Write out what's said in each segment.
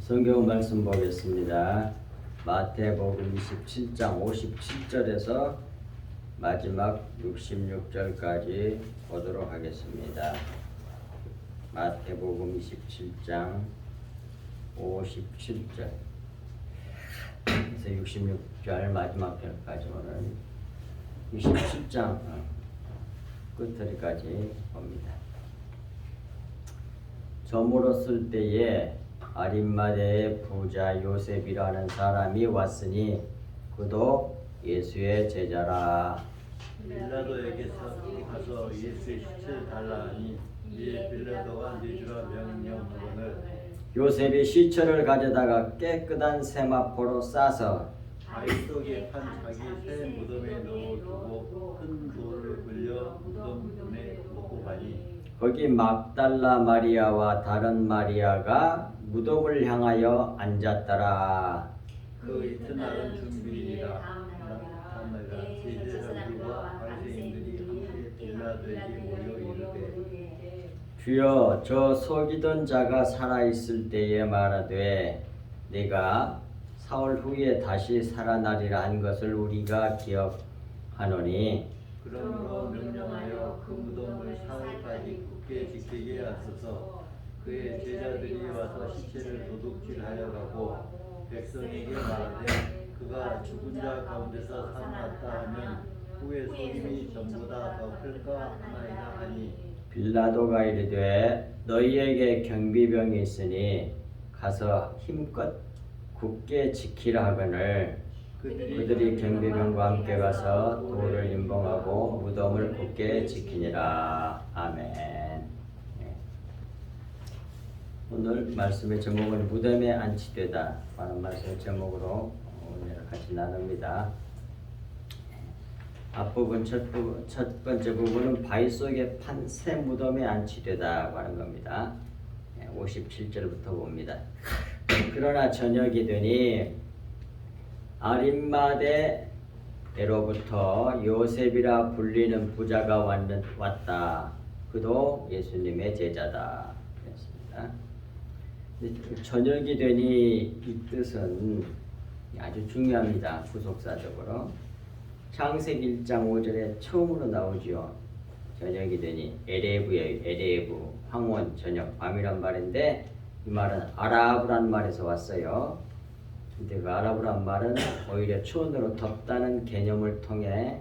성경 말씀 보겠습니다. 마태복음 27장 57절에서 마지막 66절까지 보도록 하겠습니다. 마태복음 27장 57절 그래서 66절 마지막 절까지 오늘 27장 끝까지 봅니다. 저물었을 때에 아림마대의 부자 요셉이라는 사람이 왔으니 그도 예수의 제자라. 빌라도에게 가서 예수의 시체를 달라 하니 이에 빌라도가 내주라 명령하거늘 요셉이 시체를 가져다가 깨끗한 세마포로 싸서 바위 속에 판 자기 새 무덤에 넣어두고 큰 돌을 굴려 무덤 문에 놓고 가니 거기 막달라 마리아와 다른 마리아가 무덤을 향하여 앉았더라. 그 이튿날은 준비일이라. 다음날이라 제자들과 바리새인들이 함께 빌라도에게 모여 이르되 주여, 저 속이던 자가 살아있을 때에 말하되 네가 사흘 후에 다시 살아나리라 한 것을 우리가 기억하노니 그러므로 명령하여 그 무덤을 사흘까지 굳게 지키게 하소서. 그의 제자들이 와서 시체를 도둑질하여 가고 백성에게 말하되 그가 죽은 자 가운데서 살아났다 하면 후에 속임이 전부 다 더 클까 하나이다 하니 빌라도가 이르되 너희에게 경비병이 있으니 가서 힘껏 굳게 지키라 하거늘 그들이 경비병과 함께 가서 돌을 임봉하고 무덤을 굳게 지키니라. 아멘. 오늘 말씀의 제목은 무덤에 안치되다 라는 말씀의 제목으로 오늘 같이 나눕니다. 앞부분 첫 번째 부분은 바위 속에 판 새 무덤에 안치되다 하는 겁니다. 57절부터 봅니다. 그러나 저녁이 되니 아림마대로부터 요셉이라 불리는 부자가 왔다. 그도 예수님의 제자다. 저녁이 되니 이 뜻은 아주 중요합니다. 구속사적으로 창세기 1장 5절에 처음으로 나오지요. 저녁이 되니 에레브예요. 에레브 황혼 저녁 밤이란 말인데 이 말은 아라브란 말에서 왔어요. 근데 그 아라브란 말은 오히려 추운으로 덥다는 개념을 통해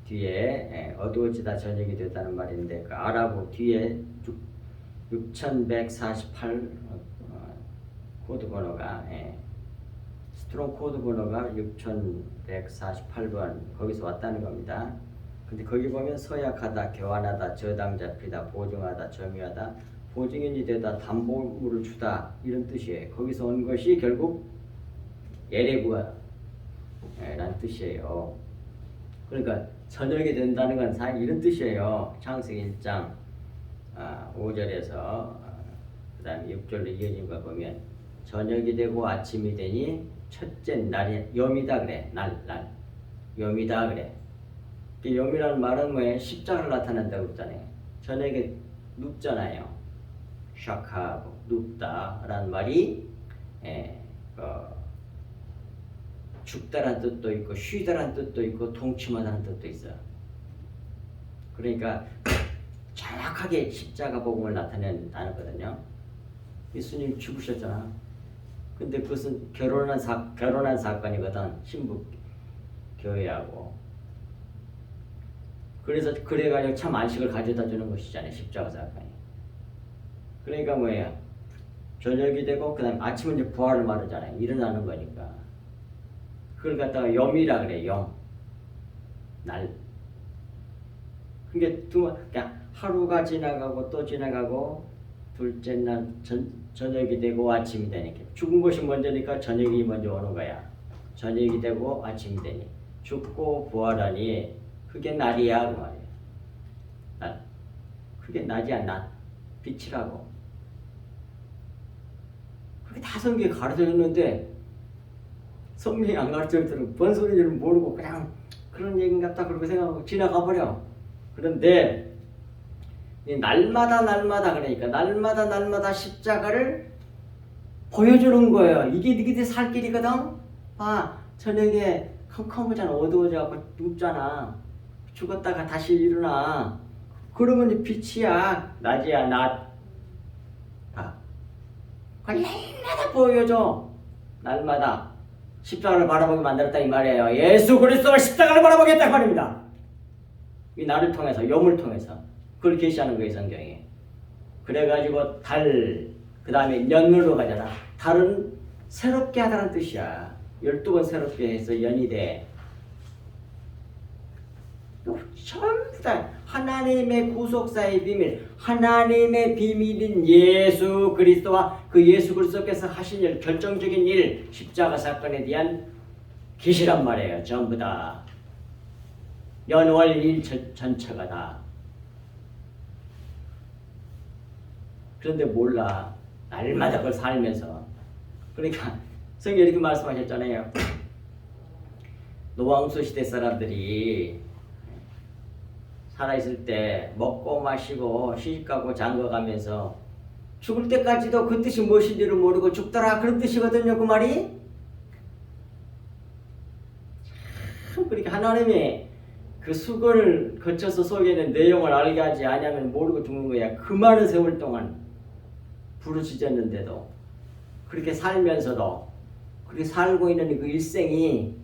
뒤에 어두워지다 저녁이 됐다는 말인데 그 아라브 뒤에 6148 코드 번호가 스트롱 코드 번호가 6148번 거기서 왔다는 겁니다. 근데 거기 보면 서약하다, 교환하다, 저당 잡히다, 보증하다, 점유하다, 보증인이 되다, 담보물을 주다 이런 뜻이에요. 거기서 온 것이 결국 에레브라는 뜻이에요. 그러니까 저녁이 된다는 건 사실 이런 뜻이에요. 창세기 1장 5절에서 그 다음에 6절로 이어진 거 보면 저녁이 되고 아침이 되니 첫째 날이 염이다 그래. 날 염이다 그래. 염이라는 말은 뭐예요? 십자가를 나타낸다고 했잖아요. 저녁에 눕잖아요. 샤카하고 눕다라는 말이 죽다라는 뜻도 있고 쉬다라는 뜻도 있고 동침하다는 뜻도 있어요. 그러니까 정확하게 십자가 복음을 나타낸다는 거거든요. 예수님 죽으셨잖아. 근데 그것은 결혼한 사건이거든. 신부 교회하고. 그래서 그래가지고 참 안식을 가져다 주는 것이잖아요. 십자가 사건이. 그러니까 뭐예요? 저녁이 되고 그다음 아침은 이제 부활을 말하잖아요. 일어나는 거니까. 그걸 갖다가 염이라 그래. 염. 날. 그게 그냥 하루가 지나가고 또 지나가고 둘째 날 저녁이 되고 아침이 되니까 죽은 것이 먼저니까 저녁이 먼저 오는 거야. 저녁이 되고 아침이 되니 죽고 부활하니 그게 날이야 그 말이야. 날. 그게 낮이야 낮. 빛이라고. 그게 다 성경에 가르쳐줬는데 성경이 안 가르쳐줬더니 뭔 소리인지를 모르고 그냥 그런 얘기인가 딱 그렇게 생각하고 지나가 버려. 그런데 날마다 그러니까 날마다 십자가를 보여주는 거예요. 이게 너희들 살 길이거든. 봐, 저녁에 컴컴하잖아. 어두워져갖고 눕잖아. 죽었다가 다시 일어나. 그러면 이제 빛이야. 낮이야, 낮. 봐. 그걸 날마다 보여줘. 날마다. 십자가를 바라보게 만들었다 이 말이에요. 예수 그리스도가 십자가를 바라보겠다 말입니다. 이 나를 통해서, 염을 통해서 그걸 계시하는 거예요, 성경에. 그래가지고 달, 그 다음에 년으로 가잖아. 달은 새롭게 하다는 뜻이야. 12번 새롭게 해서 연이 돼. 전부 다 하나님의 구속사의 비밀, 하나님의 비밀인 예수 그리스도와 그 예수 그리스도께서 하신 일, 결정적인 일, 십자가 사건에 대한 계시란 말이에요. 전부 다. 연월일 전체가 다. 그런데 몰라. 날마다 그걸 살면서. 그러니까 성경에 이렇게 말씀하셨잖아요. 노왕수 시대 사람들이 살아있을 때 먹고 마시고 시집가고 장가가면서 죽을 때까지도 그 뜻이 무엇인지를 모르고 죽더라, 그런 뜻이거든요. 그 말이. 참, 그러니까 하나님이 그 수건을 거쳐서 속에 있는 내용을 알게 하지 아니하면 모르고 죽는 거야. 그 많은 세월 동안 부르짖었는데도 그렇게 살면서도 그렇게 살고 있는 그 일생이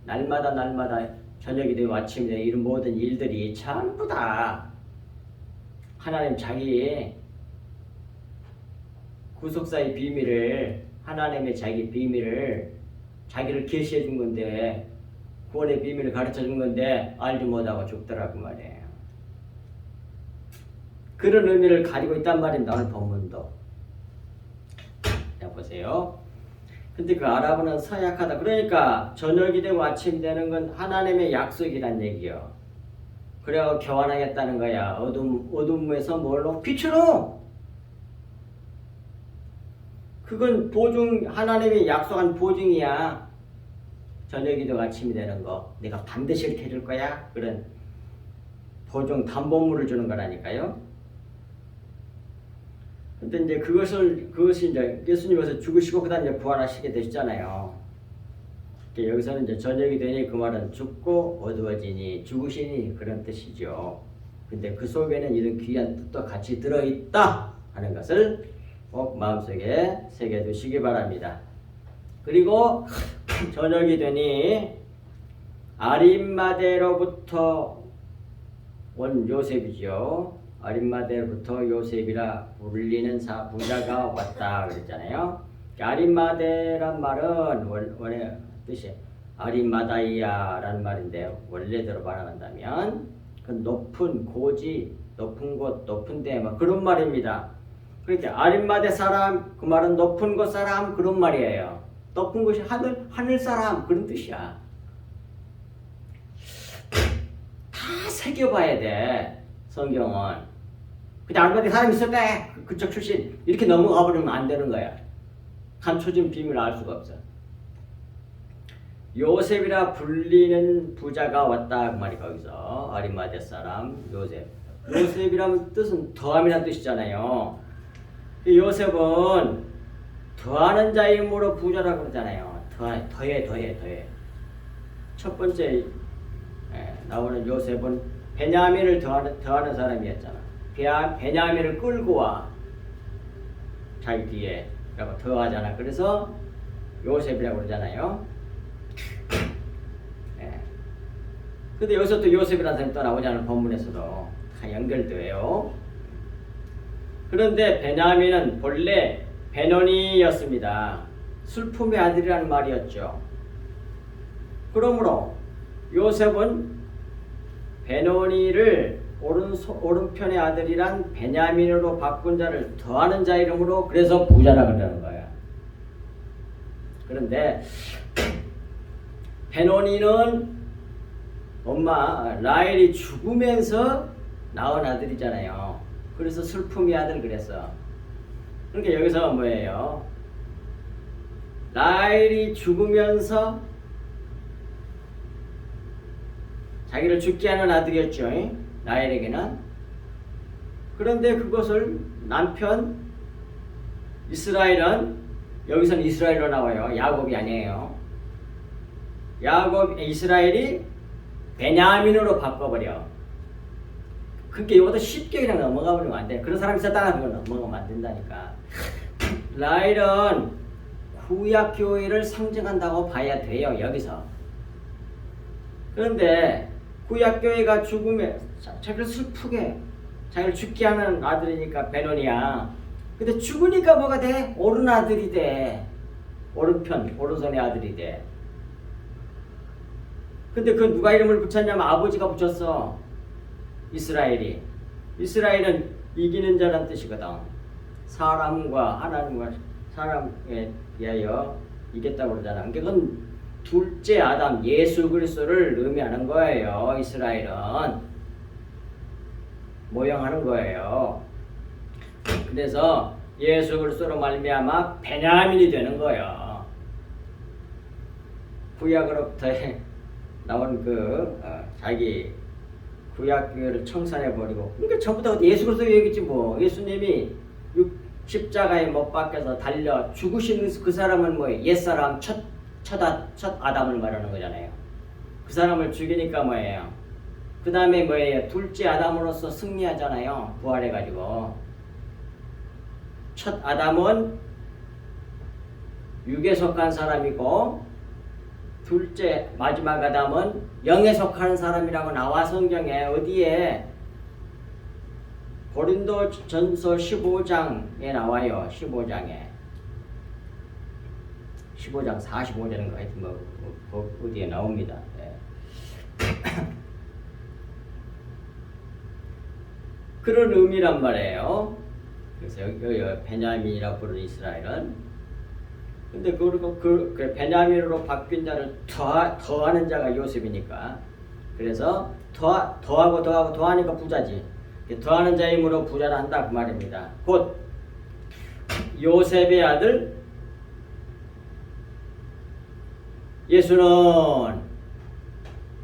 날마다 저녁이 되고 아침이 되고 이런 모든 일들이 전부 다 하나님 자기의 구속사의 비밀을, 하나님의 자기 비밀을, 자기를 계시해 준 건데, 구원의 비밀을 가르쳐 준 건데 알지 못하고 죽더라고 말이에요. 그런 의미를 가지고 있단 말입니다. 오늘 본문도. 자, 보세요. 근데 그 아랍어는 서약하다. 그러니까 저녁이 되고 아침이 되는 건 하나님의 약속이란 얘기요. 그래야 교환하겠다는 거야. 어둠에서 뭘로? 빛으로. 그건 보증, 하나님이 약속한 보증이야. 저녁이 되고 아침이 되는 거. 내가 반드시 이렇게 해줄 거야. 그런 보증, 담보물을 주는 거라니까요. 근데 이제 그것이 이제 예수님께서 죽으시고 그다음 이제 부활하시게 되시잖아요. 여기서는 이제 저녁이 되니 그 말은 죽고 어두워지니 죽으시니 그런 뜻이죠. 근데 그 속에는 이런 귀한 뜻도 같이 들어있다 하는 것을 꼭 마음속에 새겨두시기 바랍니다. 그리고 저녁이 되니 아림마대로부터 온 요셉이죠. 아림마대로부터 요셉이라 불리는 부자가 왔다 그랬잖아요. 아림마대란 말은 원래 뜻이 아림마다이아라는 말인데 원래대로 말한다면 그 높은 고지, 높은 곳, 높은 데 막 그런 말입니다. 그러니까 아림마대 사람 그 말은 높은 곳 사람 그런 말이에요. 높은 곳이 하늘 사람 그런 뜻이야. 다 새겨봐야 돼. 성경은. 그냥 아름다운 사람이 있었대. 그쪽 출신. 이렇게 넘어가 버리면 안 되는 거야. 감춰진 비밀을 알 수가 없어. 요셉이라 불리는 부자가 왔다. 그 말이 거기서. 아리마대 사람 요셉. 요셉이라는 뜻은 더함이라는 뜻이잖아요. 요셉은 더하는 자의 힘으로 부자라고 그러잖아요. 더해. 첫 번째 나오는 요셉은 베냐민을 더하는 사람이었잖아. 베냐민을 끌고 와 자기 뒤에 라고 더하잖아. 그래서 요셉이라고 그러잖아요. 근데 여기서 또 요셉이라는 사람이 또 나오잖아요. 본문에서도 다 연결돼요. 그런데 베냐민은 본래 베노니였습니다. 슬픔의 아들이라는 말이었죠. 그러므로 요셉은 베노니를 오른편의 아들이란 베냐민으로 바꾼 자를 더하는 자 이름으로 그래서 부자라 그러는 거야. 그런데 베노니는 엄마 라헬이 죽으면서 낳은 아들이잖아요. 그래서 슬픔의 아들 그랬어. 그러니까 여기서 뭐예요? 라헬이 죽으면서 자기를 죽게 하는 아들이었죠. 라헬에게는. 그런데 그것을 남편 이스라엘은 여기서는 이스라엘로 나와요. 야곱이 아니에요. 이스라엘이 베냐민으로 바꿔버려. 그게 이것도 쉽게 그냥 넘어가 버리면 안 돼. 그런 사람이 있었다가 그걸 넘어가면 안 된다니까. 라헬은 구약 교회를 상징한다고 봐야 돼요. 여기서. 그런데 구약 교회가 죽음에 자기를 슬프게 자기를 죽게 하는 아들이니까 베노니야. 근데 죽으니까 뭐가 돼? 옳은 아들이 돼. 오른편, 오른손의 아들이 돼. 근데 그 누가 이름을 붙였냐면 아버지가 붙였어. 이스라엘이. 이스라엘은 이기는 자란 뜻이거든. 사람과 하나님과 사람에 비하여 이겼다고 그러잖아. 그러니까 그건 둘째 아담 예수 그리스도를 의미하는 거예요. 이스라엘은 모형하는 거예요. 그래서 예수 그리스도로 말미암아 베냐민이 되는 거예요. 구약으로부터 나온 자기 구약 교회를 청산해 버리고, 그러니까 전부 다 예수 그리스도 얘기지 뭐. 예수님이 십자가에 못 박혀서 달려 죽으신 그 사람은 뭐예요? 옛사람 첫 아담을 말하는 거잖아요. 그 사람을 죽이니까 뭐예요? 그 다음에 뭐예요? 둘째 아담으로서 승리하잖아요. 부활해가지고. 첫 아담은 육에 속한 사람이고, 둘째 마지막 아담은 영에 속하는 사람이라고 나와. 성경에 어디에? 고린도전서 15장에 나와요. 15장 45절인가 하여튼 어디에 나옵니다. 네. 그런 의미란 말이에요. 그래서 여기 베냐민이라고 부르는 이스라엘은, 근데 그 베냐민으로 바뀐 자를 더하는 자가 요셉이니까, 그래서 더하니까 부자지. 더하는 자이므로 부자를 한다 그 말입니다. 곧 요셉의 아들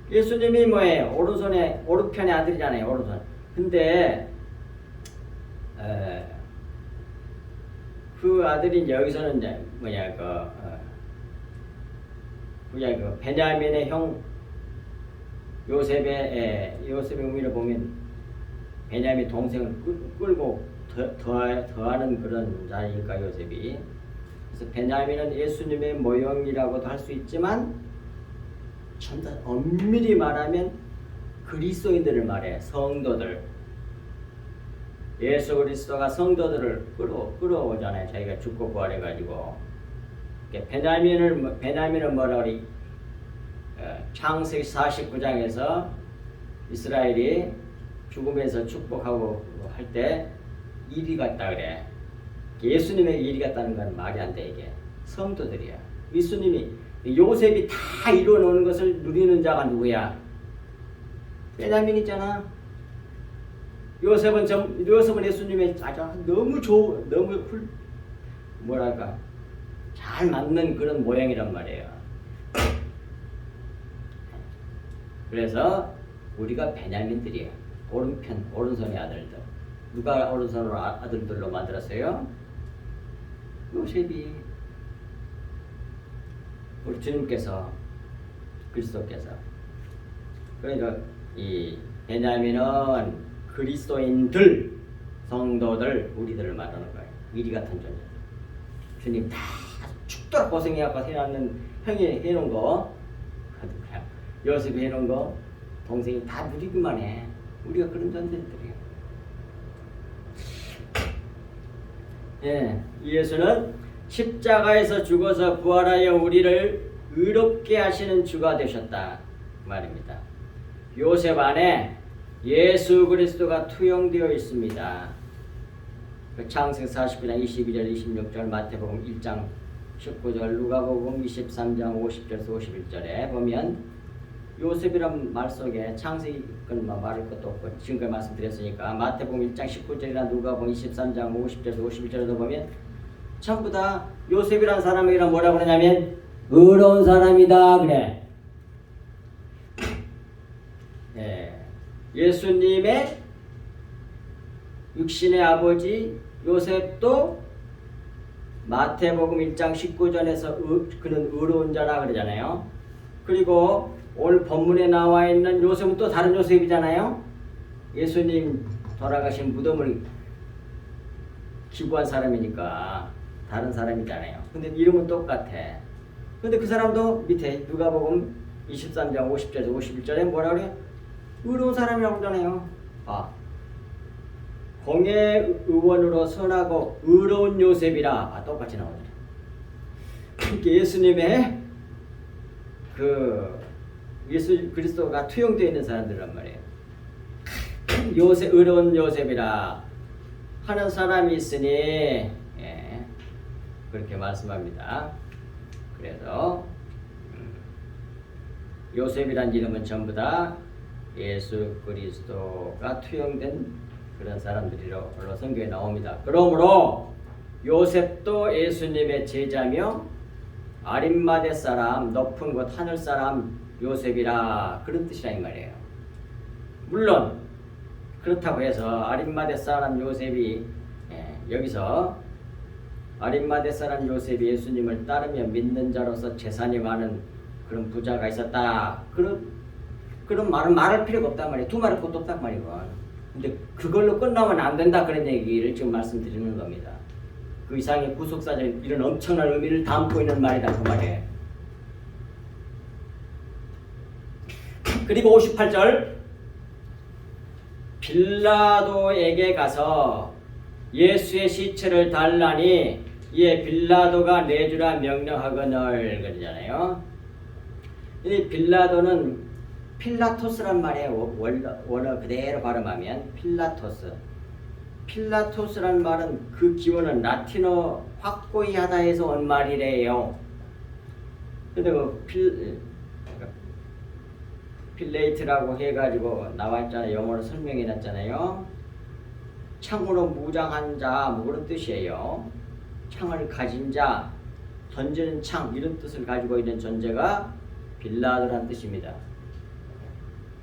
예수님이 뭐예요? 오른편의 아들이잖아요. 오른손. 근데 그 아들이 여기서는 이제 베냐민의 형 요셉의 의미를 보면 베냐민 동생을 끌고 더하는 그런 자니까 요셉이. 그래서 베냐민은 예수님의 모형이라고도 할 수 있지만 좀 더 엄밀히 말하면 그리스도인들을 말해. 성도들. 예수 그리스도가 성도들을 끌어오잖아요. 자기가 죽고 부활해가지고. 베냐민은 뭐라 그래? 창세기 49장에서 이스라엘이 죽음에서 축복하고 할 때 일이 같다 그래. 예수님의 일이 같다는 건 말이 안 돼. 이게 성도들이야. 예수님이 요셉이 다 이루어놓은 것을 누리는 자가 누구야? 베냐민 있잖아. 요셉은 예수님의 너무 뭐랄까 잘 맞는 그런 모양이란 말이에요. 그래서 우리가 베냐민들이에요. 오른손의 아들들. 누가 오른손으로 아들들로 만들었어요? 요셉이. 우리 주님께서, 그리스도께서. 그러니까 이 베냐민은 그리스도인들, 성도들, 우리들을 말하는 거예요. 이리 같은 존재. 주님 다 죽도록 고생해갖고 해놨는 형이 해놓은 거, 요셉이 해놓은 거, 동생이 다 누리기만 해. 우리가 그런 존재들이에요. 예, 예수는 십자가에서 죽어서 부활하여 우리를 의롭게 하시는 주가 되셨다 말입니다. 요셉 안에 예수 그리스도가 투영되어 있습니다. 창세기 49장 22절 26절, 마태복음 1장 19절, 누가복음 23장 50절에서 51절에 보면 요셉이란 말 속에 창세기 건 말할 것도 없고 지금까지 말씀드렸으니까 마태복음 1장 19절이나 누가복음 23장 50절에서 51절에도 보면 전부 다 요셉이란 사람에게는 뭐라고 그러냐면 의로운 사람이다 그래. 네. 예수님의 육신의 아버지 요셉도 마태복음 1장 19절에서 그는 의로운 자라 그러잖아요. 그리고 오늘 본문에 나와 있는 요셉은 또 다른 요셉이잖아요. 예수님 돌아가신 무덤을 기부한 사람이니까 다른 사람이잖아요. 근데 이름은 똑같아. 근데 그 사람도 밑에 누가복음 23장 50절에서 51절에 뭐라 그래요? 의로운 사람이라고 그러잖아요. 공의 의원으로 선하고 의로운 요셉이라 똑같이 나오잖아요. 그러니까 예수님의 그 예수 그리스도가 투영되어 있는 사람들란 말이에요. 요셉 의로운 요셉이라 하는 사람이 있으니 그렇게 말씀합니다. 그래서 요셉이란 이름은 전부 다 예수 그리스도가 투영된 그런 사람들이로 성경에 나옵니다. 그러므로 요셉도 예수님의 제자며 아림마대 사람 높은 곳 하늘 사람 요셉이라 그런 뜻이라 이 말이에요. 물론 그렇다고 해서 아림마대 사람 요셉이 여기서 아림마대 사람 요셉이 예수님을 따르며 믿는 자로서 재산이 많은 그런 부자가 있었다. 그런 말은 말할 필요가 없단 말이에요. 두 말할 것도 없단 말이고. 근데 그걸로 끝나면 안 된다 그런 얘기를 지금 말씀드리는 겁니다. 그 이상의 구속사적 이런 엄청난 의미를 담고 있는 말이다 그 말이에요. 그리고 58절 빌라도에게 가서 예수의 시체를 달라니 이에 빌라도가 내주라 명령하거늘 그러잖아요. 이 빌라도는 필라토스란 말이에요. 원어 그대로 발음하면 필라토스. 필라토스란 말은 그 기원은 라틴어 확고히 하다에서 온 말이래요. 근데 필레이트라고 해가지고 나와있잖아요. 영어로 설명해놨잖아요. 창으로 무장한 자 뭐 그런 뜻이에요. 창을 가진 자, 던지는 창 이런 뜻을 가지고 있는 존재가 빌라도란 뜻입니다.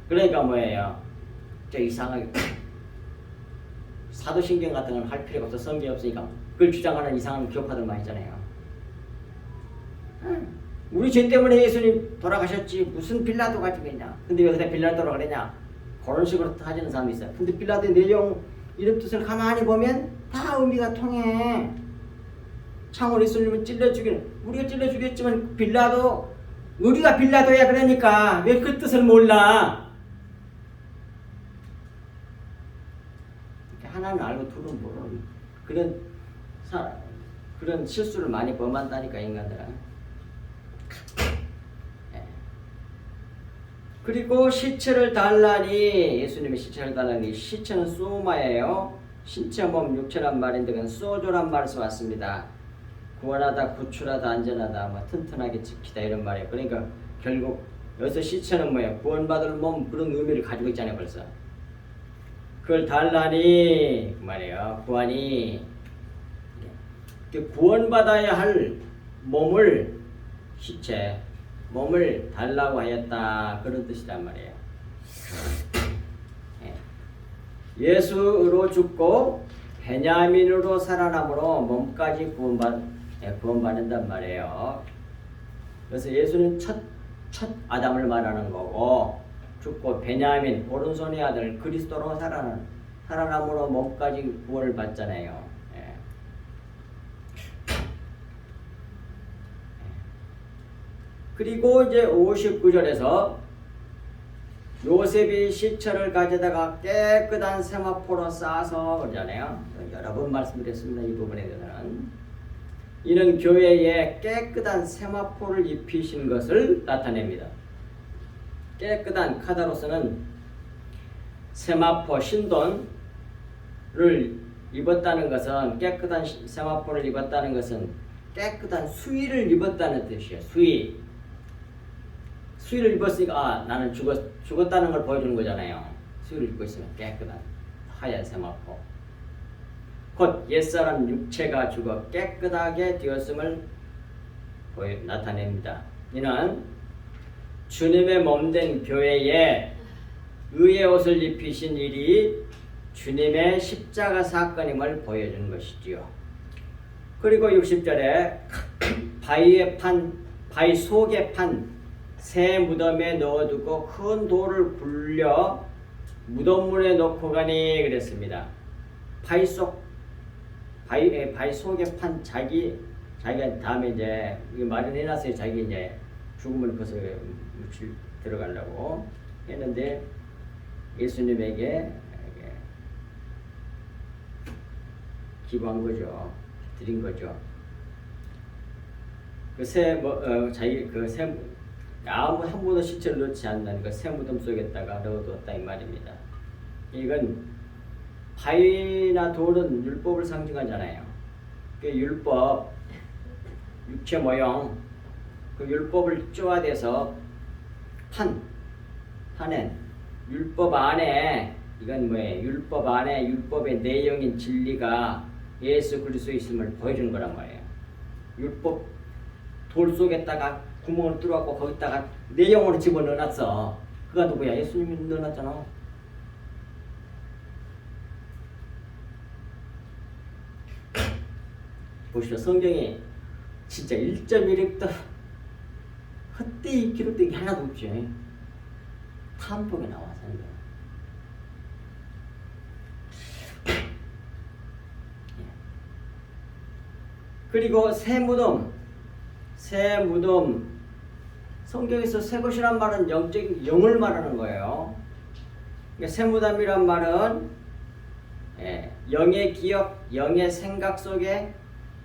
그러니까 뭐예요? 저 이상하게 사도신경 같은 건 할 필요가 없어. 성경이 없으니까 그걸 주장하는 이상한 교파들 많이 있잖아요. 우리 죄 때문에 예수님 돌아가셨지 무슨 빌라도 가지고 있냐. 근데 왜 그때 빌라도라고 그러냐. 그런 식으로 하시는 사람이 있어요. 근데 빌라도의 내용 이런 뜻을 가만히 보면 다 의미가 통해. 창으로 예수님을 찔러 죽이는 우리가 찔러 죽였지만 빌라도 우리가 빌라도야. 그러니까 왜 그 뜻을 몰라. 하나는 알고 둘은 모르는 그런 실수를 많이 범한다니까 인간들은. 그리고 시체를 달라니 예수님의 시체를 달라니 시체는 소마예요. 신체 몸 육체란 말인데 그건 소조란 말에서 왔습니다. 구원하다 구출하다 안전하다 뭐 튼튼하게 지키다 이런 말이에요. 그러니까 결국 여기서 시체는 뭐예요? 구원받을 몸 그런 의미를 가지고 있잖아요. 벌써 그걸 달라니 그 말이에요. 구원이 구원받아야 할 몸을 시체 몸을 달라고 하였다 그런 뜻이란 말이에요. 예수로 죽고 베냐민으로 살아남으로 몸까지 구원받는단 말이에요. 그래서 예수는 첫 아담을 말하는 거고 죽고 베냐민 오른손의 아들 그리스도로 살아남으로 몸까지 구원을 받잖아요. 그리고 이제 59절에서 요셉이 시체를 가져다가 깨끗한 세마포로 싸서 그러잖아요. 여러 번 말씀드렸습니다. 이 부분에 대해서는 이는 교회에 깨끗한 세마포를 입히신 것을 나타냅니다. 깨끗한 카다로스는 세마포 신돈을 입었다는 것은 깨끗한 세마포를 입었다는 것은 깨끗한 수의를 입었다는 뜻이에요. 수의를 입었으니까 나는 죽었다는 걸 보여주는 거잖아요. 수의를 입고 있으면 깨끗한 하얀 세마포. 곧 옛사람 육체가 죽어 깨끗하게 되었음을 나타냅니다. 이는 주님의 몸된 교회에 의의 옷을 입히신 일이 주님의 십자가 사건임을 보여주는 것이지요. 그리고 60절에 바위 속에 판 새 무덤에 넣어두고 큰 돌을 굴려 무덤문에 놓고 가니 그랬습니다. 바위 속에 판 자기가 다음에 이제 이거 마련해놨어요. 자기 이제 죽으면 그것을 들어가려고 했는데 예수님에게 기부한 거죠. 드린 거죠. 아무 한 번도 시체를 넣지 않는 새 무덤 속에다가 넣어두었다 이 말입니다. 이건 바위나 돌은 율법을 상징하잖아요. 그 율법, 육체 모형, 그 율법을 쪼아대서 파낸 율법 안에 이건 뭐예요? 율법 안에 율법의 내용인 진리가 예수 그리스도에 있음을 보여주는 거란 말이에요. 율법 돌 속에다가 구멍을 뚫어갖고 거기다가 내용으로 집어넣어놨어. 그가 누구야? 예수님이 넣어놨잖아. 보시죠. 성경에 진짜 1.1획도 헛되이 기록된 게 하나도 없지. 탐복에 나와 성경. 그리고 새 무덤 성경에서 새 것이란 말은 영을 말하는 거예요. 그러니까 새 무덤이란 말은 영의 기억, 영의 생각 속에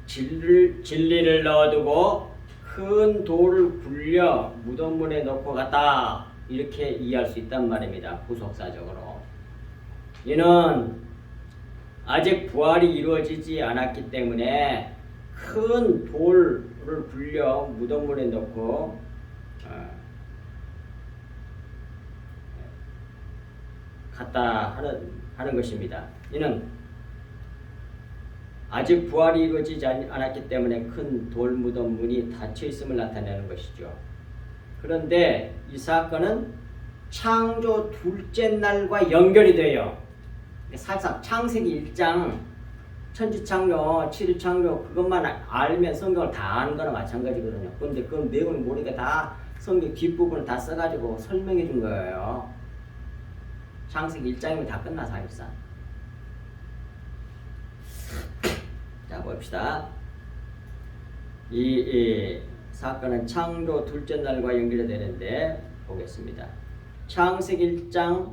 진리를 넣어두고 큰 돌을 굴려 무덤문에 넣고 갔다 이렇게 이해할 수 있단 말입니다. 구속사적으로. 이는 아직 부활이 이루어지지 않았기 때문에 큰 돌을 굴려 무덤문에 넣고 갔다 하는 것입니다. 이는 아직 부활이 이루어지지 않았기 때문에 큰 돌 무덤문이 닫혀 있음을 나타내는 것이죠. 그런데 이 사건은 창조 둘째 날과 연결이 돼요. 살짝 창세기 1장 천지창조, 7일창조 그것만 알면 성경을 다 아는 거나 마찬가지거든요. 그런데 그 내용을 모르니까 다 성경 뒷부분을 다 써가지고 설명해 준 거예요. 창세기 1장이면 다 끝나 사실상. 자 봅시다. 이 사건은 창조 둘째 날과 연결이 되는데 보겠습니다. 창세기 1장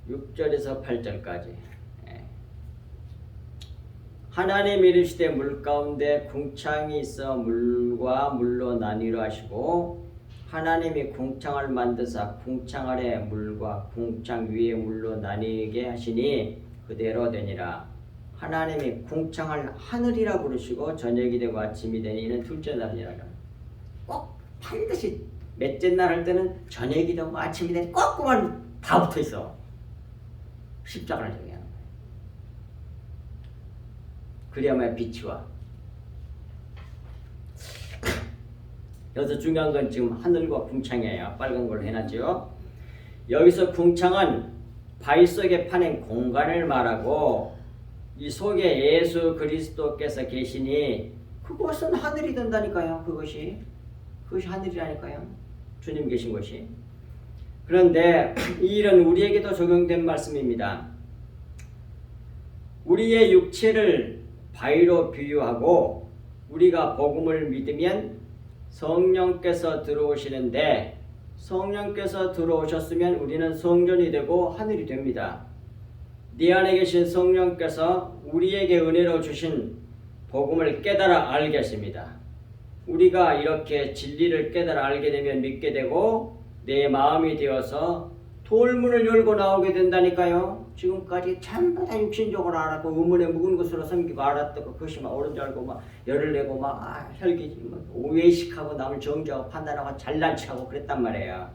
6절에서 8절까지. 하나님이 이르시되 물 가운데 궁창이 있어 물과 물로 나뉘려 하시고 하나님이 궁창을 만드사 궁창 아래 물과 궁창 위에 물로 나뉘게 하시니 그대로 되니라. 하나님이 궁창을 하늘이라 부르시고 저녁이 되고 아침이 되니 이는 둘째 날이라. 꼭 반드시 넷째 날 할 때는 저녁이 되고 아침이 되니 꼭 그만 다 붙어 있어. 십자가를 정의하는 거예요. 그래야만 빛이 와. 여기서 중요한 건 지금 하늘과 궁창이에요. 빨간 걸로 해놨죠. 여기서 궁창은 바위 속에 파낸 공간을 말하고 이 속에 예수 그리스도께서 계시니 그것은 하늘이 된다니까요. 그것이 하늘이라니까요. 주님 계신 곳이. 그런데 이 일은 우리에게도 적용된 말씀입니다. 우리의 육체를 바위로 비유하고 우리가 복음을 믿으면 성령께서 들어오시는데 성령께서 들어오셨으면 우리는 성전이 되고 하늘이 됩니다. 네 안에 계신 성령께서 우리에게 은혜로 주신 복음을 깨달아 알게 하십니다. 우리가 이렇게 진리를 깨달아 알게 되면 믿게 되고 내 마음이 되어서 돌문을 열고 나오게 된다니까요. 지금까지 전부 다 육신적으로 알았고 의문에 묵은 것으로 섬기고 알았던 그것이 막 옳은 줄 알고 막 열을 내고 막 혈기 오해식하고 남을 정죄하고 판단하고 잘난 척하고 그랬단 말이에요.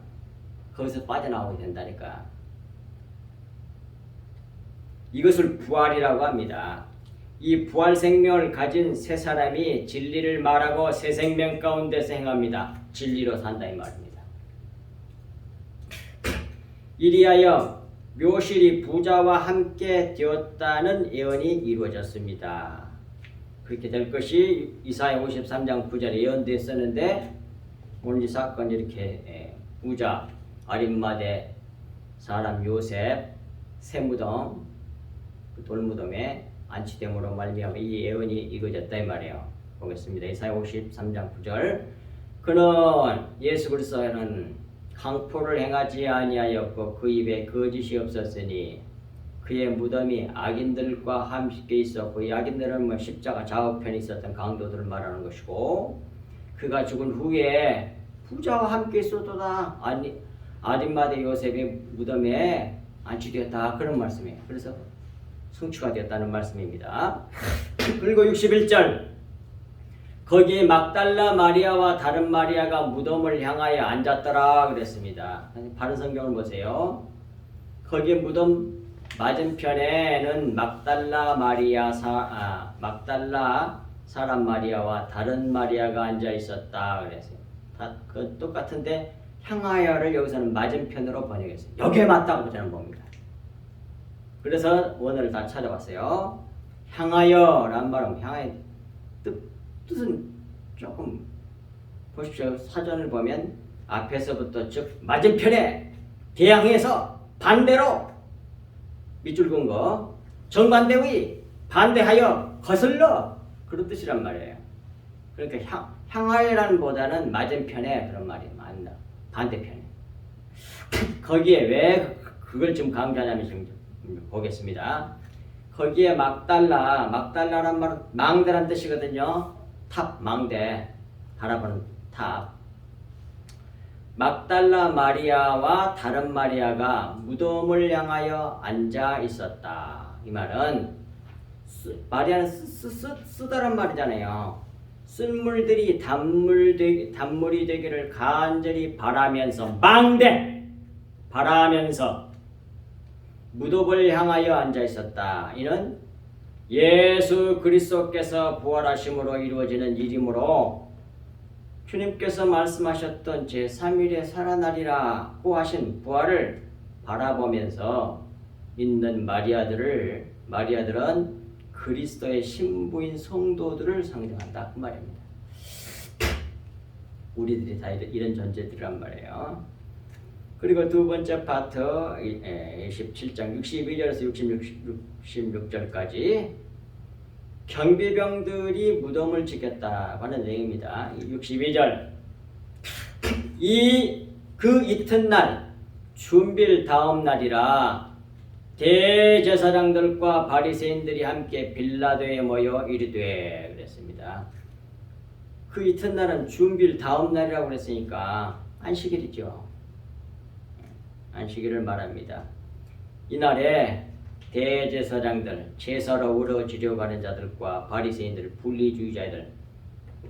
거기서 빠져나오게 된다니까. 이것을 부활이라고 합니다. 이 부활 생명을 가진 새 사람이 진리를 말하고 새 생명 가운데서 행합니다. 진리로 산다 이 말입니다. 이리하여 묘실이 부자와 함께 되었다는 예언이 이루어졌습니다. 그렇게 될 것이 이사야 53장 9절에 예언됐었는데 오늘 이 사건이 이렇게 우자 아림마대 사람 요셉 새무덤 그 돌무덤에 안치됨으로 말미암아 이 예언이 이루어졌다 이 말이에요. 보겠습니다. 이사야 53장 9절 그는 예수 그리스도는 강포를 행하지 아니하였고 그 입에 거짓이 없었으니 그의 무덤이 악인들과 함께 있었고 이 악인들은 뭐 십자가 좌우편에 있었던 강도들을 말하는 것이고 그가 죽은 후에 부자와 함께 있었도다 아림마대 요셉의 무덤에 안치되었다 그런 말씀이에요. 그래서 성취가 되었다는 말씀입니다. 그리고 61절 거기에 막달라 마리아와 다른 마리아가 무덤을 향하여 앉았더라 그랬습니다. 바른 성경을 보세요. 거기에 무덤 맞은편에는 막달라 사람 마리아와 다른 마리아가 앉아 있었다 그랬어요. 다 그 똑같은데 향하여를 여기서는 맞은편으로 번역했어요. 여기에 맞다고 저는 봅니다. 그래서 원어를 다 찾아봤어요. 향하여란 말은 향하여 뜻은 조금 보십시오. 사전을 보면 앞에서부터 즉 맞은편에 대항해서 반대로 밑줄 그은 거 정반대의 반대하여 거슬러 그런 뜻이란 말이에요. 그러니까 향하여라는 보다는 맞은편에 그런 말이 맞나 반대편에 거기에 왜 그걸 지금 강조하냐면 지금 보겠습니다. 거기에 막달라란 말은 망대란 뜻이거든요. 탑 망대 바라보는 탑. 막달라 마리아와 다른 마리아가 무덤을 향하여 앉아 있었다. 이 말은 마리아는 쓰다란 말이잖아요. 쓴물들이 단물이 되기를 간절히 바라면서 바라면서 무덤을 향하여 앉아 있었다. 이는 예수 그리스도께서 부활하심으로 이루어지는 일이므로 주님께서 말씀하셨던 제3일에 살아나리라고 하신 부활을 바라보면서 있는 마리아들은 그리스도의 신부인 성도들을 상징한다 그 말입니다. 우리들이 다 이런 존재들이란 말이에요. 그리고 두 번째 파트 27장 62절에서 66절까지 경비병들이 무덤을 지켰다고 하는 내용입니다. 62절 그 이튿날 준비일 다음 날이라 대제사장들과 바리새인들이 함께 빌라도에 모여 이르되 그랬습니다. 그 이튿날은 준비일 다음 날이라고 그랬으니까 안식일이죠. 안식일을 말합니다. 이날에 대제사장들, 제사로 우러지려고 하는 자들과 바리새인들, 분리주의자들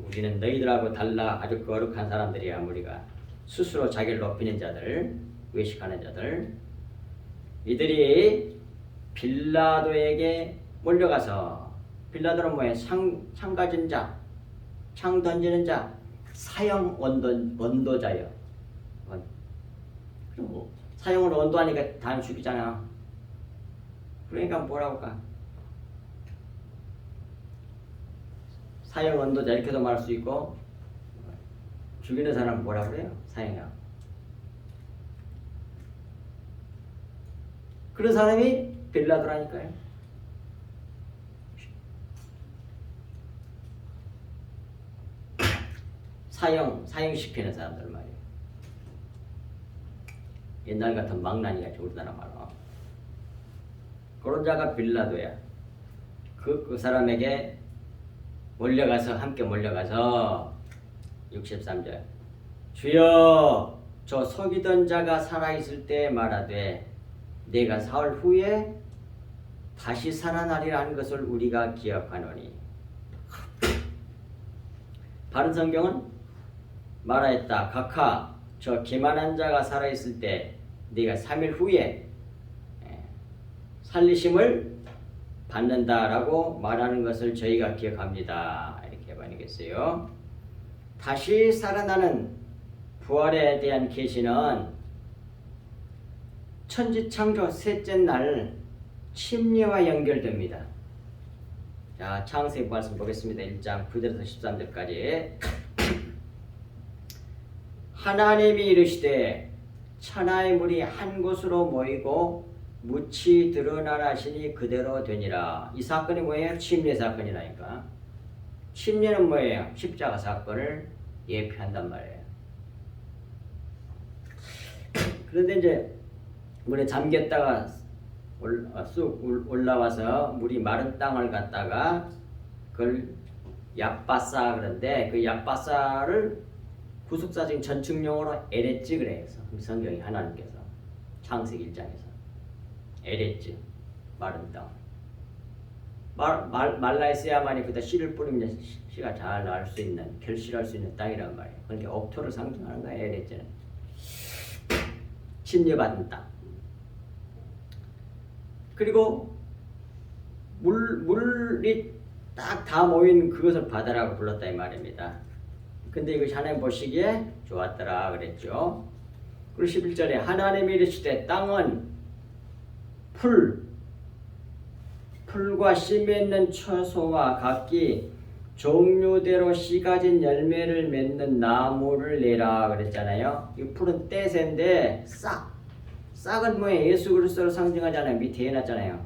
우리는 너희들하고 달라 아주 거룩한 사람들이야. 우리가 스스로 자기를 높이는 자들, 외식하는 자들 이들이 빌라도에게 몰려가서 빌라도는 뭐예요? 창 가진 자, 창 던지는 자, 사형 원도자예요. 그리고 사형을 원도하니까 다 죽이잖아. 그러니까 뭐라고 할까? 사형 원도자 이렇게도 말할 수 있고 죽이는 사람은 뭐라 그래요? 사형이야. 그런 사람이 빌라도라니까요. 사형시키는 사람들 말이에요. 옛날 같은 망나니가 우리나라 말로. 그런 자가 빌라도야. 그 사람에게 함께 몰려가서 63절 주여 저 속이던 자가 살아있을 때 말하되 내가 사흘 후에 다시 살아나리라 하는 것을 우리가 기억하노니 바른 성경은 말하였다. 각하 저 기만한 자가 살아있을 때 네가 3일 후에 살리심을 받는다라고 말하는 것을 저희가 기억합니다. 이렇게 말하겠어요. 다시 살아나는 부활에 대한 계시는 천지창조 셋째 날 침례와 연결됩니다. 자, 창세기 말씀 보겠습니다. 1장 9절에서 13절까지. 하나님이 이르시되 천하의 물이 한 곳으로 모이고 묻이 드러나시니 그대로 되니라. 이 사건이 뭐예요? 침례 사건이라니까. 침례는 뭐예요? 십자가 사건을 예표한단 말이에요. 그런데 이제 물에 잠겼다가 쑥 올라와서 물이 마른 땅을 갖다가 그걸 얍바사 그런데 그 얍바사를 구속사적인 전축용어로 에레츠 그래요. 성경이 하나님께서 창세기 1장에서 에레츠 마른 땅. 말라 있어야만이 그다 씨를 뿌리면 씨가 잘 날 수 있는 결실할 수 있는 땅이란 말이에요. 그러니까 옥토를 상징하는 거예요. 에레츠는 침례받은 땅. 그리고 물이 딱 다 모인 그것을 바다라고 불렀다 이 말입니다. 근데 이것이 하나님 보시기에 좋았더라 그랬죠. 그리고 11절에 하나님이 이르시되 땅은 풀과 씨 맺는 처소와 각기 종류대로 씨 가진 열매를 맺는 나무를 내라 그랬잖아요. 이 풀은 떼새인데 싹은 뭐예요? 예수 그리스도를 상징하잖아요. 밑에 해놨잖아요.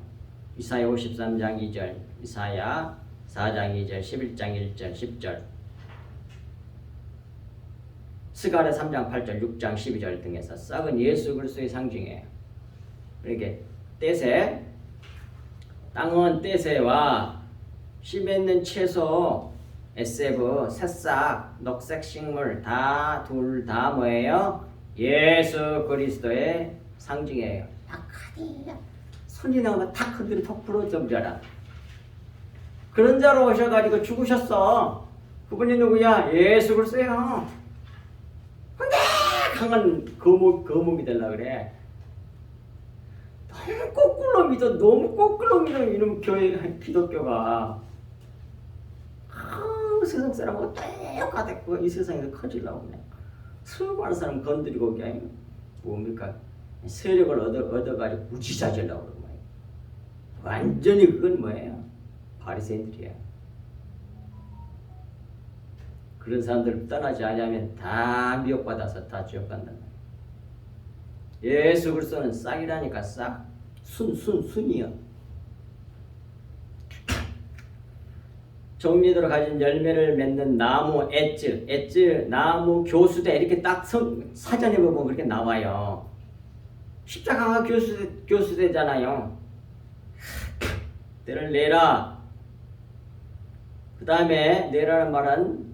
이사야 53장 2절, 이사야 4장 2절, 11장 1절, 10절, 스가랴 3장 8절, 6장 12절 등에서 싹은 예수 그리스도의 상징이에요. 이렇게 떼새, 땅은 떼새와 씨 맺는 채소, 에세브, 새싹, 녹색 식물 둘 다 뭐예요? 예수 그리스도의 상징이에요. 약하니 손이 나오면 탁 흔들어 톡 부러져버려라. 그런 자로 오셔가지고 죽으셨어. 그분이 누구야? 예수 그리스도예요. 근데 강한 거목이 되려고 그래. 너무 거꾸로 믿어 이놈 교회 기독교가. 세상 사람하고 똑같았고 이 세상에서 커지려고 그래. 수많은 사람 건드리고 그냥 뭡니까? 세력을 얻어가지고 무지자지하려고 그러는 거예요. 완전히 그건 뭐예요? 바리새인들이야. 그런 사람들 떠나지 않으면 다 미혹받아서 다 지옥 간단 말이야. 예수 그리스도는 싹이라니까 싹. 순이요. 종류대로 가진 열매를 맺는 나무 엣즈 나무 교수대 이렇게 딱 사전에 보면 그렇게 나와요. 십자가가 교수대잖아요. 때를 내라. 그 다음에 내라는 말은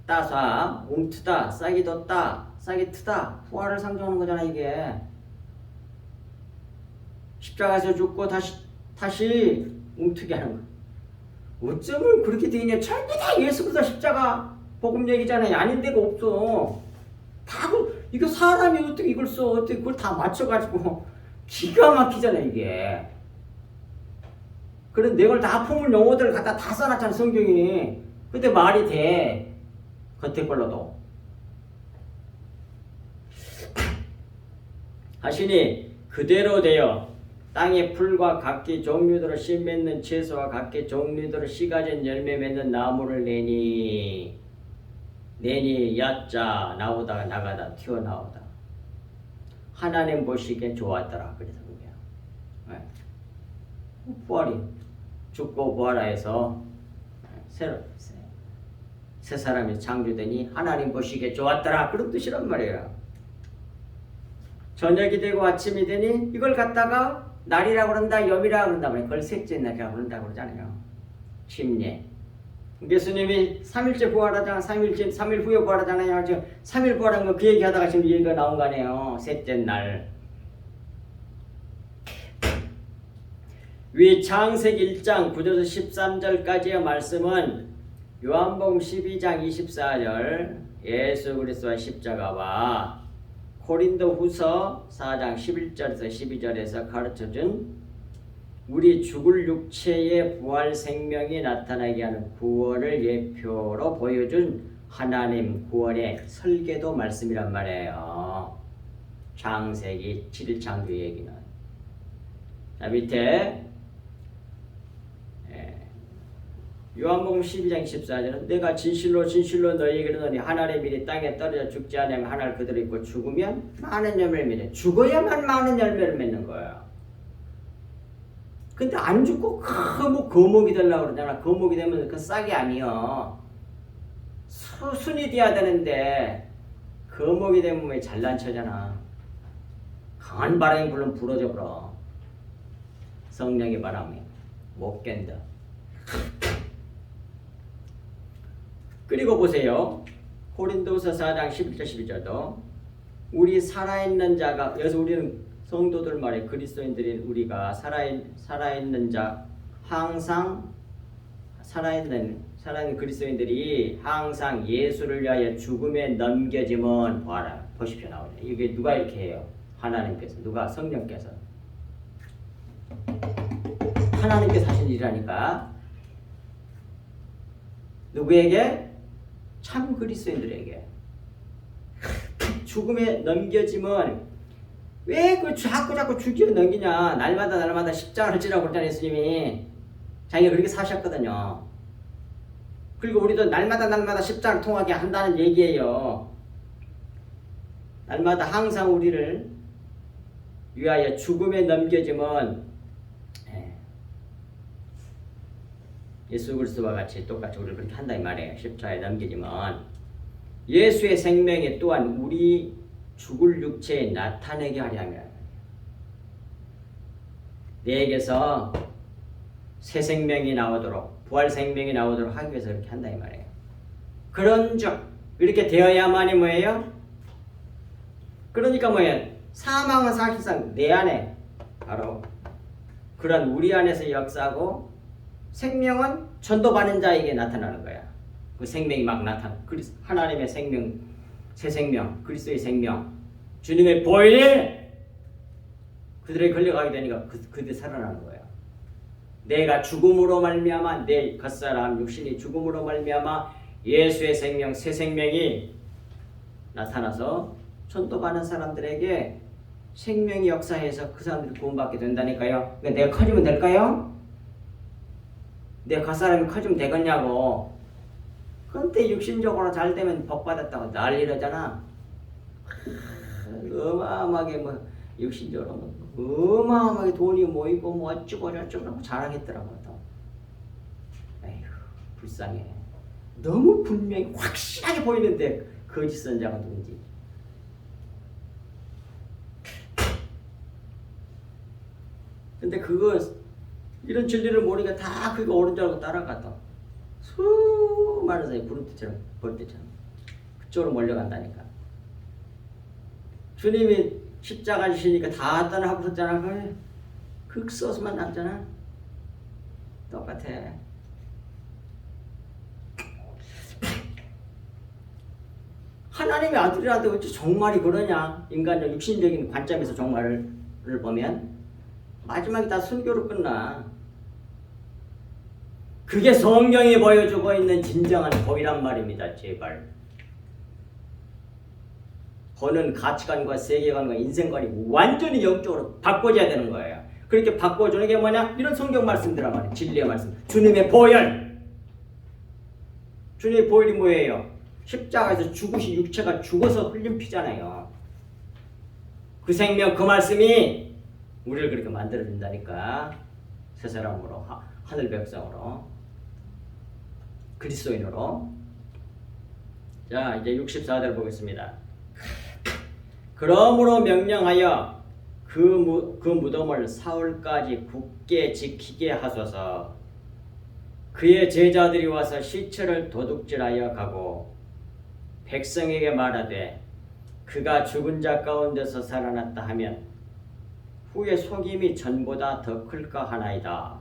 따사, 웅트다, 싹이 돋다, 싹이 트다, 부활을 상징하는 거잖아 이게. 십자가에서 죽고 다시 웅트게 하는 거. 어쩌면 그렇게 되냐? 전부 다 예수 그리스도 십자가 복음 얘기잖아요. 아닌 데가 없어. 다 이거 사람이 어떻게 이걸 써? 어떻게 그걸 다 맞춰가지고 기가 막히잖아 이게. 그런 내걸 다 품을 용어들을 갖다 다 써놨잖아 성경이. 근데 말이 돼. 겉에 걸로도. 하시니 그대로 되어 땅의 풀과 각기 종류대로 씨 맺는 채소와 각기 종류대로 씨 가진 열매 맺는 나무를 내니 얕자 나오다가 나가다 튀어나오다. 하나님 보시기에 좋았더라. 그래서 그게요. 부활이 죽고 부활하여서 새 사람이 창조되니 하나님 보시기에 좋았더라. 그런 뜻이란 말이에요. 저녁이 되고 아침이 되니 이걸 갖다가 날이라고 그런다, 염이라고 그런다 말이에요. 그걸 셋째 날이라고 그런다고 그러잖아요. 침례. 예수님이 3일째 부활하잖아요. 3일 후에 부활하잖아요. 지금 3일 부활한 거 그 얘기하다가 지금 얘기가 나온 거 아니에요. 셋째 날. 위 창세기 1장 9절에서 13절까지의 말씀은 요한복음 12장 24절 예수 그리스도의 십자가와 고린도 후서 4장 11절에서 12절에서 가르쳐준 우리 죽을 육체의 부활 생명이 나타나게 하는 구원을 예표로 보여준 하나님 구원의 설계도 말씀이란 말이에요. 창세기 7일 창조 얘기는. 자 밑에 요한복음 12장 14절은 내가 진실로 진실로 너희에게 이르노니 하나의 밀이 땅에 떨어져 죽지 않으면 하나를 그대로 있고 죽으면 많은 열매를 맺는, 죽어야만 많은 열매를 맺는 거야. 근데 안 죽고 뭐 거목이 되려고 그러잖아. 거목이 되면 그 싹이 아니여. 수순이 돼야 되는데 거목이 되면 왜 잘난 척잖아. 강한 바람이 불면 부러져 버려. 성령의 바람이 못 견뎌. 그리고 보세요. 고린도서 4장 11절 12절도 우리 살아있는 자가, 여기서 우리는 성도들 말에 그리스도인들인 우리가 살아있는 자, 항상 살아있는 그리스도인들이 항상 예수를 위하여 죽음에 넘겨짐은 봐라. 보십시오. 나오네. 이게 누가 이렇게 해요? 하나님께서. 누가? 성령께서. 하나님께서 하신 일이라니까. 누구에게? 참 그리스도인들에게. 죽음에 넘겨짐은 왜 그 자꾸 죽이려 넘기냐. 날마다 십자가를 지라고 그랬잖아요. 예수님이. 자기가 그렇게 사셨거든요. 그리고 우리도 날마다 십자가를 통하게 한다는 얘기예요. 날마다 항상 우리를 위하여 죽음에 넘겨짐은 예수 그리스도와 같이 똑같이 우리를 그렇게 한다 이 말이에요. 십자가에 넘기지만 예수의 생명이 또한 우리 죽을 육체에 나타내게 하려면 내게서 새 생명이 나오도록 부활 생명이 나오도록 하기 위해서 그렇게 한다 이 말이에요. 그런즉 이렇게 되어야만이 뭐예요? 그러니까 뭐예요? 사망은 사실상 내 안에 바로 그런 우리 안에서 역사하고 생명은 전도받는 자에게 나타나는 거야. 그 생명이 막 나타나. 하나님의 생명, 새 생명, 그리스도의 생명, 주님의 보혈 그들에게 걸려가게 되니까 그들 살아나는 거야. 내가 죽음으로 말미암아 내 겉사람 육신이 죽음으로 말미암아 예수의 생명, 새 생명이 나타나서 전도받는 사람들에게 생명이 역사해서 그 사람들이 구원받게 된다니까요. 그러니까 내가 커지면 될까요? 내 겉사람이 커지면 되겠냐고. 근데 육신적으로 잘 되면 복 받았다고 난리라잖아. 어마어마하게 뭐 육신적으로 어마어마하게 돈이 모이고 뭐 어쩌고 저쩌고 자랑했더라고. 에휴 불쌍해. 너무 분명히 확실하게 보이는데 거짓 선자가 누군지. 근데 그거 이런 진리를 모르니까 다 그거 옳은 줄 알고 따라갔다. 수많은 사람이 부름때처럼 벌떼처럼 그쪽으로 몰려간다니까. 주님이 십자가 지시니까 다 떠나고 섰잖아. 극소수만 남잖아. 똑같아. 하나님의 아들이라도 어찌 종말이 그러냐. 인간적 육신적인 관점에서 종말을 보면 마지막에 다 순교로 끝나. 그게 성경이 보여주고 있는 진정한 복이란 말입니다. 제발. 보는 가치관과 세계관과 인생관이 완전히 영적으로 바꿔줘야 되는 거예요. 그렇게 바꿔주는 게 뭐냐? 이런 성경 말씀들란 말이에요. 진리의 말씀. 주님의 보혈. 주님의 보혈이 뭐예요? 십자가에서 죽으신 육체가 죽어서 흘린 피잖아요. 그 생명, 그 말씀이 우리를 그렇게 만들어준다니까. 새 사람으로, 하늘 백성으로, 그리스도인으로. 자, 이제 64절 보겠습니다. 그러므로 명령하여 그 무덤을 사흘까지 굳게 지키게 하소서. 그의 제자들이 와서 시체를 도둑질하여 가고 백성에게 말하되 그가 죽은 자 가운데서 살아났다 하면 후에 속임이 전보다 더 클까 하나이다.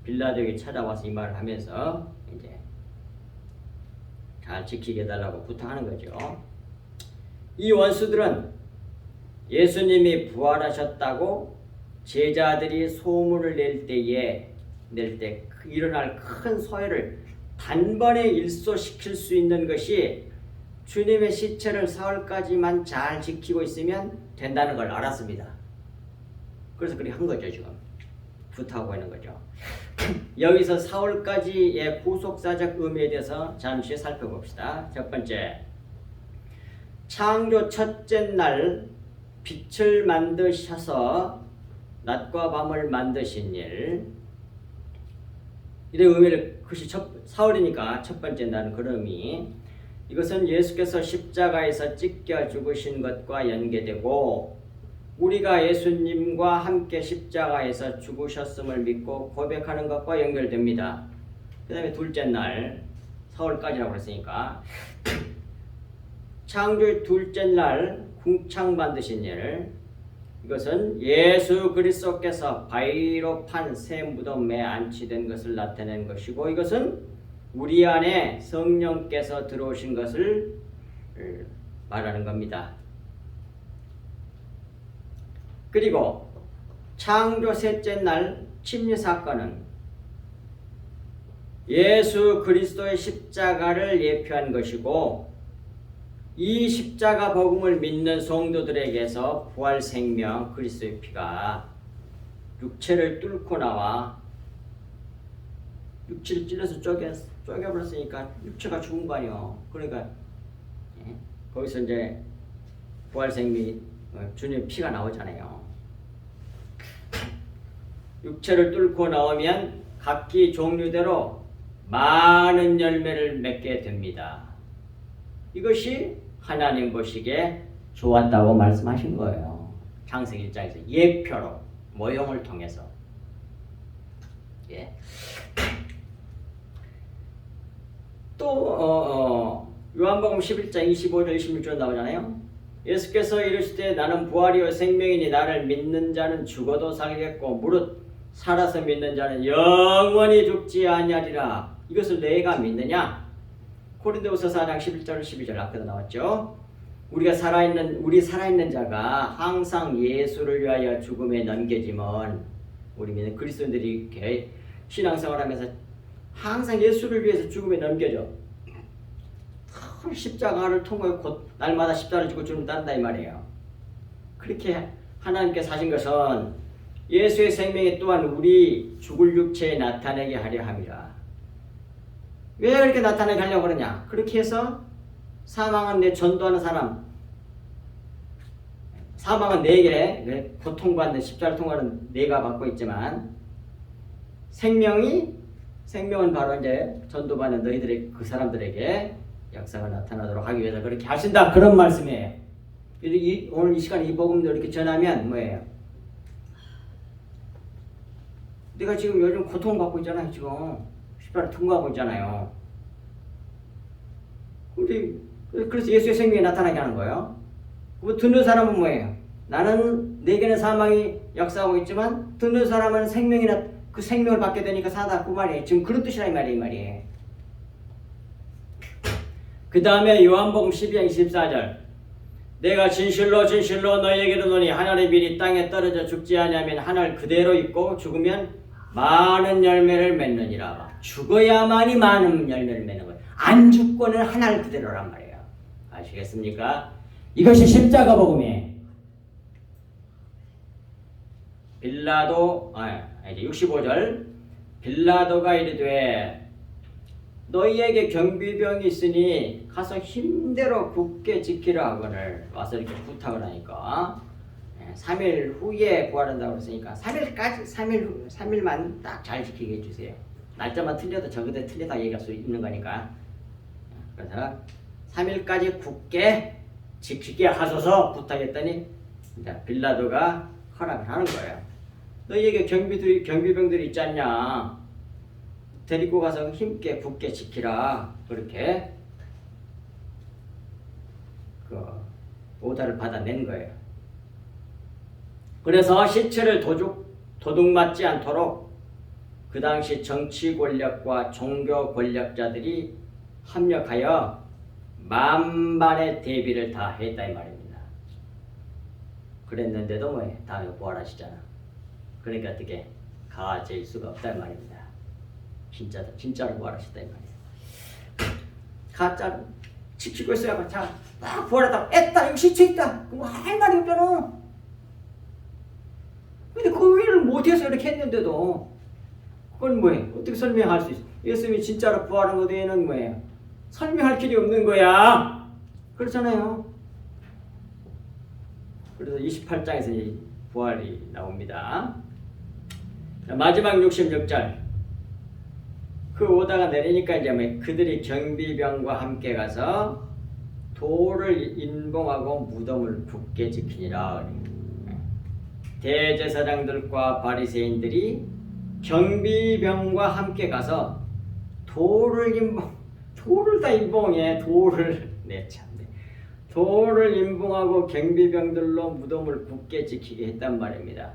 빌라도에게 찾아와서 이 말을 하면서 이제 잘 지키게 해달라고 부탁하는 거죠. 이 원수들은 예수님이 부활하셨다고 제자들이 소문을 낼 때 일어날 큰 소외를 단번에 일소시킬 수 있는 것이 주님의 시체를 사흘까지만 잘 지키고 있으면 된다는 걸 알았습니다. 그래서 그렇게 한 거죠 지금. 부탁하고 있는 거죠. 여기서 사울까지의 구속사적 의미에 대해서 잠시 살펴봅시다. 첫 번째, 창조 첫째 날 빛을 만드셔서 낮과 밤을 만드신 일, 이런 의미를, 그것이 사울이니까 첫 번째 날은 그런 의미. 이것은 예수께서 십자가에서 찢겨 죽으신 것과 연계되고 우리가 예수님과 함께 십자가에서 죽으셨음을 믿고 고백하는 것과 연결됩니다. 그 다음에 둘째 날, 사울까지라고 했으니까 창조의 둘째 날 궁창 만드신 일, 이것은 예수 그리스도께서 바위로 판 새 무덤에 안치된 것을 나타낸 것이고, 이것은 우리 안에 성령께서 들어오신 것을 말하는 겁니다. 그리고 창조 셋째 날 침례 사건은 예수 그리스도의 십자가를 예표한 것이고, 이 십자가 복음을 믿는 성도들에게서 부활 생명 그리스도의 피가 육체를 뚫고 나와 육체를 찔러서 쪼개버렸으니까 육체가 죽은 거 아니에요. 그러니까 거기서 이제 부활 생명이 주님의 피가 나오잖아요. 육체를 뚫고 나오면 각기 종류대로 많은 열매를 맺게 됩니다. 이것이 하나님 보시기에 좋았다고 말씀하신 거예요. 창세기 1장에서 예표로 모형을 통해서. 예. 또 요한복음 11장 25절 26절 나오잖아요. 예수께서 이르시되 나는 부활이요 생명이니 나를 믿는 자는 죽어도 살겠고 무릇 살아서 믿는 자는 영원히 죽지 아니하리라. 이것을 내가 믿느냐? 고린도후서 4장 11절 12절 아까도 나왔죠. 우리 살아있는 자가 항상 예수를 위하여 죽음에 넘겨지면, 우리 믿는 그리스도인들이 이렇게 신앙생활하면서 항상 예수를 위해서 죽음에 넘겨져. 십자가를 통과해 곧 날마다 십자가를 지고 주님 따른다 이 말이에요. 그렇게 하나님께서 하신 것은 예수의 생명이 또한 우리 죽을 육체에 나타내게 하려 함이라. 왜 그렇게 나타내게 하려고 그러냐? 그렇게 해서 사망은 내 전도하는 사람, 사망은 내게 고통받는 십자가를 통과하는 내가 받고 있지만, 생명은 바로 이제 전도받는 너희들의 그 사람들에게 역사가 나타나도록 하기 위해서 그렇게 하신다, 그런 말씀이에요. 오늘 이 시간에 이 복음을 이렇게 전하면 뭐예요? 내가 지금 요즘 고통받고 있잖아요. 지금 십자가를 통과하고 있잖아요. 그래서 예수의 생명이 나타나게 하는 거예요. 듣는 사람은 뭐예요? 나는 내게는 사망이 역사하고 있지만 듣는 사람은 그 생명을 받게 되니까 사다 그 말이에요. 지금 그런 뜻이라 이 말이에요. 그 다음에 요한복음 12장 24절, 내가 진실로 너희에게 이르노니 하늘의 빌이 땅에 떨어져 죽지 아니하면 하늘 그대로 있고 죽으면 많은 열매를 맺느니라. 죽어야만이 많은 열매를 맺는 거예요. 안 죽고는 하늘 그대로란 말이에요. 아시겠습니까? 이것이 십자가 복음이에요. 빌라도 이제 65절, 빌라도가 이르되 너희에게 경비병이 있으니 가서 힘대로 굳게 지키라 하거늘. 와서 이렇게 부탁을 하니까 3일 후에 부활한다고 했으니까 3일만 딱 잘 지키게 해주세요. 날짜만 틀려도 저그대 틀리다 얘기할 수 있는 거니까. 그래서 3일까지 굳게 지키게 하소서 부탁했더니 이제 빌라도가 허락을 하는 거예요. 너희에게 경비병들이 있지 않냐? 데리고 가서 힘께 굳게 지키라. 그렇게 그 오다를 받아낸 거예요. 그래서 시체를 도둑맞지 않도록 그 당시 정치 권력과 종교 권력자들이 합력하여 만반의 대비를 다 했다 이 말입니다. 그랬는데도 뭐해? 다음에 부활하시잖아. 그러니까 어떻게 가짜일 수가 없다 이 말입니다. 진짜로 부활하셨다 이 말이에요. 가짜로 지키고 있어야 자, 딱 부활했다고 애다 이거 시체 있다. 그럼 할 말이 없잖아. 근데 그 일을 못해서 이렇게 했는데도 그건 뭐예요? 어떻게 설명할 수 있어? 예수님이 진짜로 부활한 것 외에는 뭐예요? 설명할 길이 없는 거야. 그렇잖아요. 그래서 28장에서 이 부활이 나옵니다. 자, 마지막 66절. 그 오다가 내리니까 이제 뭐 그들이 경비병과 함께 가서 돌을 인봉하고 무덤을 굳게 지키니라. 대제사장들과 바리새인들이 경비병과 함께 가서 돌을 다 인봉해. 돌을 내참네. 돌을 인봉하고 경비병들로 무덤을 굳게 지키게 했단 말입니다.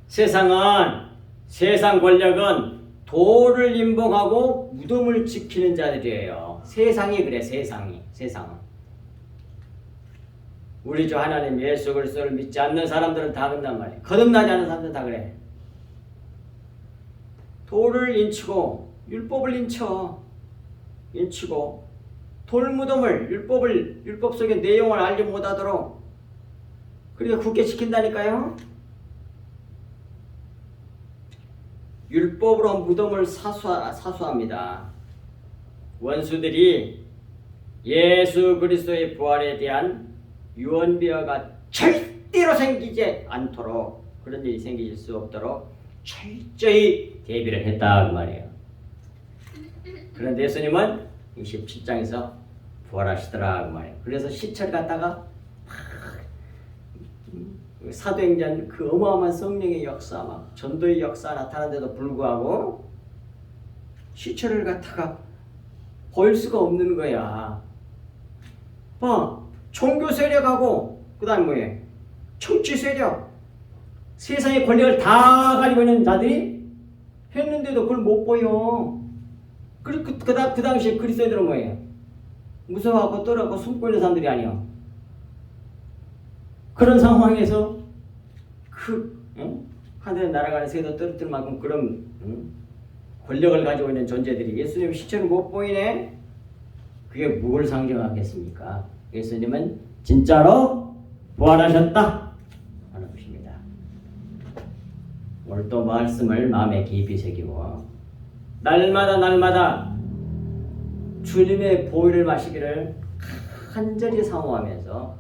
세상 권력은 돌을 인봉하고 무덤을 지키는 자들이에요. 세상이 그래. 세상은. 우리 주 하나님 예수 그리스도를 믿지 않는 사람들은 다 그런단 말이에요. 거듭나지 않는 사람들은 다 그래. 돌을 인치고 율법을 인치고 돌무덤을 율법 속의 내용을 알지 못하도록 그렇게 굳게 지킨다니까요. 율법으로 무덤을 사수합니다. 원수들이 예수 그리스도의 부활에 대한 유언비어가 절대로 생기지 않도록, 그런 일이 생길 수 없도록 철저히 대비를 했다 그 말이에요. 그런데 예수님은 27장에서 부활하시더라 그 말이에요. 그래서 시체를 갖다가 사도행전 그 어마어마한 성령의 역사, 막 전도의 역사 나타나는데도 불구하고 시체를 갖다가 보일 수가 없는 거야. 종교 세력하고 그다음 뭐예요? 정치 세력, 세상의 권력을 다 가지고 있는 자들이 했는데도 그걸 못 보여. 그 당시에 그리스도인들은 뭐예요? 무서워하고 떨어하고 숨고 있는 사람들이 아니야. 그런 상황에서 하늘의 나라가 새도 떨어뜨릴 만큼 그런 권력을 가지고 있는 존재들이 예수님 시체를 못 보이네? 그게 뭘 상징하겠습니까? 예수님은 진짜로 부활하셨다 하는 것입니다. 오늘 또 말씀을 마음에 깊이 새기고 날마다 주님의 보혈을 마시기를 간절히 사모하면서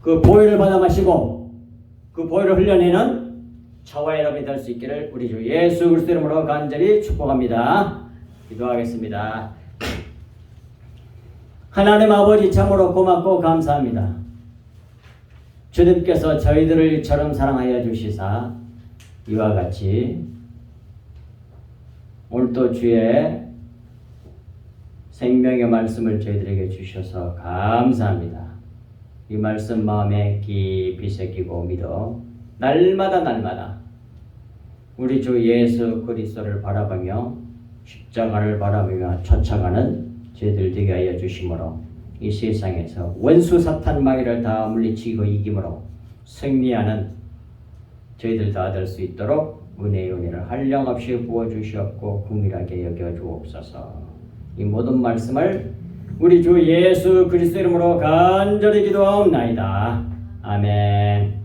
그 보혈을 받아 마시고 그 보혈을 흘려내는 저와 여러분이 될 수 있기를 우리 주 예수 그리스도 이름으로 간절히 축복합니다. 기도하겠습니다. 하나님 아버지 참으로 고맙고 감사합니다. 주님께서 저희들을 이처럼 사랑하여 주시사 이와 같이 오늘도 주의 생명의 말씀을 저희들에게 주셔서 감사합니다. 이 말씀 마음에 깊이 새기고 믿어 날마다 우리 주 예수 그리스도를 바라보며 십자가를 바라보며 쫓아가는 저희들 되게 하여 주심으로 이 세상에서 원수 사탄 마귀를 다 물리치고 이김으로 승리하는 저희들 다 될 수 있도록 은혜의 은혜를 한량없이 부어주시옵고 긍휼하게 여겨주옵소서. 이 모든 말씀을 우리 주 예수 그리스도 이름으로 간절히 기도하옵나이다. 아멘.